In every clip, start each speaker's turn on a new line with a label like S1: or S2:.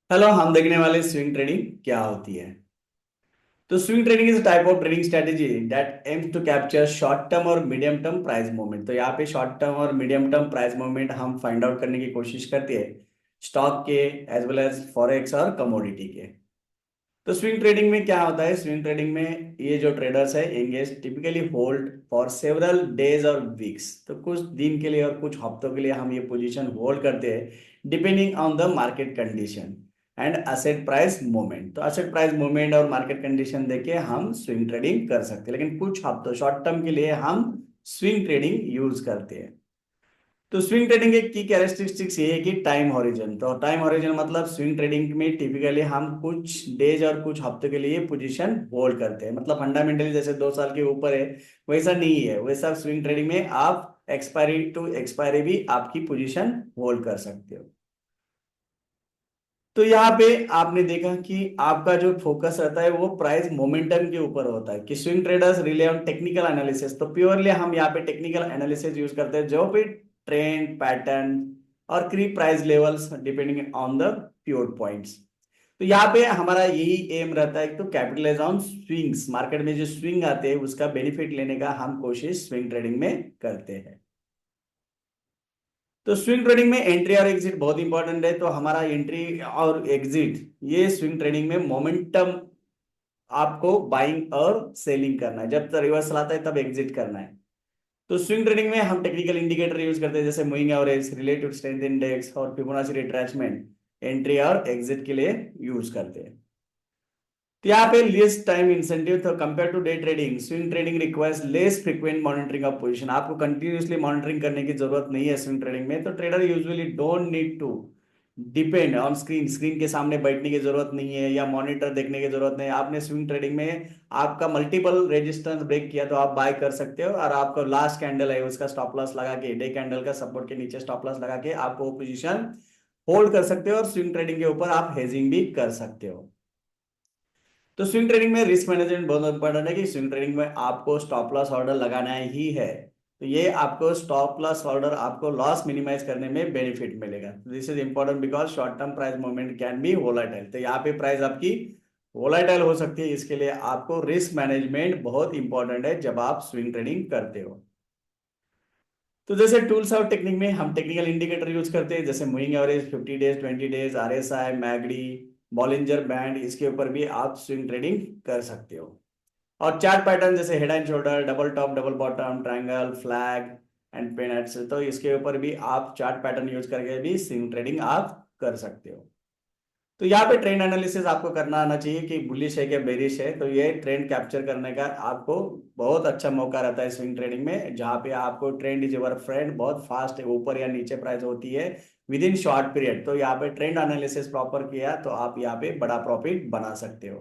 S1: Hello, हम देखने वाले स्विंग ट्रेडिंग क्या होती है। तो swing trading is type of trading strategy that aims to capture short term और मीडियम टर्म प्राइस मूवमेंट। तो यहाँ पे शॉर्ट टर्म और मीडियम टर्म प्राइस मूवमेंट हम फाइंड आउट करने की कोशिश करते हैं स्टॉक के एज वेल एज फॉरेक्स और कमोडिटी के। तो स्विंग ट्रेडिंग में क्या होता है, स्विंग ट्रेडिंग में ये जो ट्रेडर्स है engage typically hold for several days और वीक्स। तो कुछ दिन के लिए और कुछ हफ्तों के लिए हम ये पोजीशन होल्ड करते हैं depending on the market condition and asset price movement. तो असेट प्राइस मूवमेंट और मार्केट कंडीशन देके हम स्विंग ट्रेडिंग कर सकते हैं, लेकिन कुछ हफ्तों शॉर्ट टर्म के लिए हम स्विंग ट्रेडिंग यूज करते हैं। तो स्विंग ट्रेडिंग की कैरेक्टरिस्टिक्स ये है कि टाइम हॉरिजन। तो टाइम हॉरिजन मतलब स्विंग ट्रेडिंग में टिपिकली हम कुछ डेज और कुछ हफ्ते के लिए पोजीशन होल्ड करते हैं। मतलब फंडामेंटली जैसे 2 साल के ऊपर है वैसा नहीं है, वैसा स्विंग ट्रेडिंग में आप एक्सपायरी टू एक्सपायरी भी आपकी पोजीशन होल्ड कर सकते हो। तो यहाँ पे आपने देखा कि आपका जो फोकस रहता है वो प्राइस मोमेंटम के ऊपर होता है कि swing traders relay on technical analysis. तो प्योरली हम यहाँ पे टेक्निकल एनालिसिस यूज करते हैं जो भी ट्रेंड पैटर्न और की price levels depending on the pure points. तो यहाँ पे हमारा यही एम रहता है तो कैपिटलाइज ऑन स्विंग्स, मार्केट में जो स्विंग आते हैं उसका बेनिफिट लेने का हम कोशिश स्विंग ट्रेडिंग में करते हैं। तो स्विंग ट्रेडिंग में एंट्री और एग्जिट बहुत इंपॉर्टेंट है। तो हमारा एंट्री और एग्जिट ये स्विंग ट्रेडिंग में मोमेंटम आपको बाइंग और सेलिंग करना है, जब तक रिवर्सल आता है तब एग्जिट करना है। तो स्विंग ट्रेडिंग में हम टेक्निकल इंडिकेटर यूज करते हैं जैसे moving average, relative strength index और फिबोनाची रिट्रेसमेंट एंट्री और एग्जिट के लिए यूज करते हैं। तो यहाँ पे लेस टाइम इंसेंटिव। तो compare to day trading swing trading requires less frequent monitoring of position. आपको कंटिन्यूअसली मॉनिटरिंग करने की जरूरत नहीं है स्विंग ट्रेडिंग में। तो trader usually don't need to depend on screen, screen के सामने बैठने की जरूरत नहीं है या मॉनिटर देखने की जरूरत नहीं है। आपने स्विंग ट्रेडिंग में आपका मल्टीपल रेजिस्टेंस ब्रेक किया तो आप बाय कर सकते हो और आपका लास्ट कैंडल है उसका स्टॉप लॉस लगा के, डे कैंडल का सपोर्ट के नीचे स्टॉप लॉस लगा के आप वो पोजीशन होल्ड कर सकते हो और स्विंग ट्रेडिंग के ऊपर आप हेजिंग भी कर सकते हो। तो स्विंग ट्रेडिंग में रिस्क मैनेजमेंट बहुत इंपॉर्टेंट है कि स्विंग ट्रेडिंग में आपको स्टॉप लॉस ऑर्डर लगाना ही है। तो ये आपको स्टॉप लॉस ऑर्डर आपको लॉस मिनिमाइज करने में बेनिफिट मिलेगा। This is important because short term price movement can be volatile. तो यहाँ पे प्राइस आपकी वोलाटाइल हो सकती है, इसके लिए आपको रिस्क मैनेजमेंट बहुत इंपॉर्टेंट है जब आप स्विंग ट्रेडिंग करते हो। तो जैसे टूल्स और टेक्निक में हम टेक्निकल इंडिकेटर यूज करते हैं जैसे moving average, 50 days, 20 days, RSI, MACD, Bollinger band, इसके ऊपर भी आप स्विंग ट्रेडिंग कर सकते हो। और चार्ट पैटर्न जैसे head and shoulder, double top, double bottom, triangle, flag and peanuts, तो इसके ऊपर भी आप चार्ट पैटर्न यूज करके भी स्विंग ट्रेडिंग आप कर सकते हो। तो यहाँ पे ट्रेंड एनालिसिस आपको करना आना चाहिए कि बुलिश है क्या बेरिश है। तो ये ट्रेंड कैप्चर करने का आपको बहुत अच्छा मौका रहता है स्विंग ट्रेडिंग में, जहाँ पे आपको ट्रेंड इज योर फ्रेंड, बहुत फास्ट है, ऊपर या नीचे प्राइस होती है विद इन शॉर्ट पीरियड। तो यहाँ पे ट्रेंड एनालिसिस प्रॉपर किया तो आप यहाँ पे बड़ा प्रॉफिट बना सकते हो।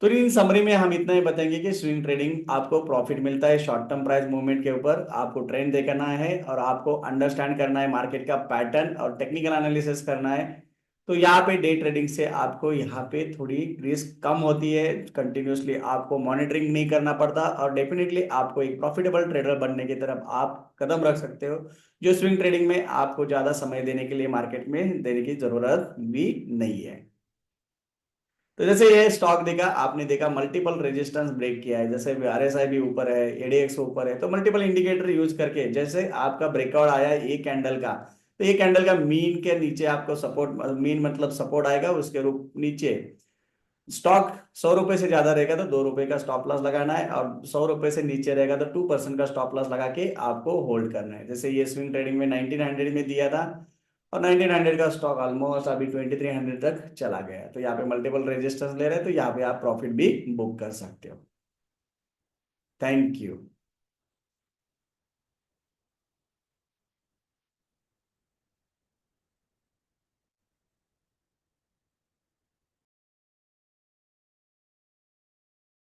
S1: तो इन समरी में हम इतना ही बताएंगे कि स्विंग ट्रेडिंग आपको प्रॉफिट मिलता है शॉर्ट टर्म प्राइस मूवमेंट के ऊपर, आपको ट्रेंड देखना है और आपको अंडरस्टैंड करना है मार्केट का पैटर्न और टेक्निकल एनालिसिस करना है। तो यहाँ पे डे ट्रेडिंग से आपको यहाँ पे थोड़ी रिस्क कम होती है, कंटिन्यूसली आपको मॉनिटरिंग नहीं करना पड़ता और डेफिनेटली आपको एक प्रॉफिटेबल ट्रेडर बनने की तरफ आप कदम रख सकते हो, जो स्विंग ट्रेडिंग में आपको ज्यादा समय देने के लिए मार्केट में देने की जरूरत भी नहीं है। तो जैसे ये स्टॉक देखा, आपने देखा मल्टीपल रेजिस्टेंस ब्रेक किया है, जैसे आरएसआई भी ऊपर है, एडीएक्स ऊपर है। तो मल्टीपल इंडिकेटर यूज करके जैसे आपका ब्रेकआउट आया एक कैंडल का, तो एक कैंडल का मीन के नीचे आपको सपोर्ट, मीन मतलब सपोर्ट आएगा, उसके रूप नीचे स्टॉक 100 रुपए से ज्यादा रहेगा तो 2 रुपए का स्टॉप लॉस लगाना है और 100 रुपए से नीचे रहेगा तो 2% का स्टॉप लॉस लगा के आपको होल्ड करना है। जैसे ये स्विंग ट्रेडिंग में 1900 में दिया था और 1900 का स्टॉक ऑलमोस्ट अभी 2300 तक चला गया। तो यहाँ पे मल्टीपल रेजिस्टेंस ले रहे हैं तो यहाँ पे आप प्रॉफिट भी बुक कर सकते हो। Thank you.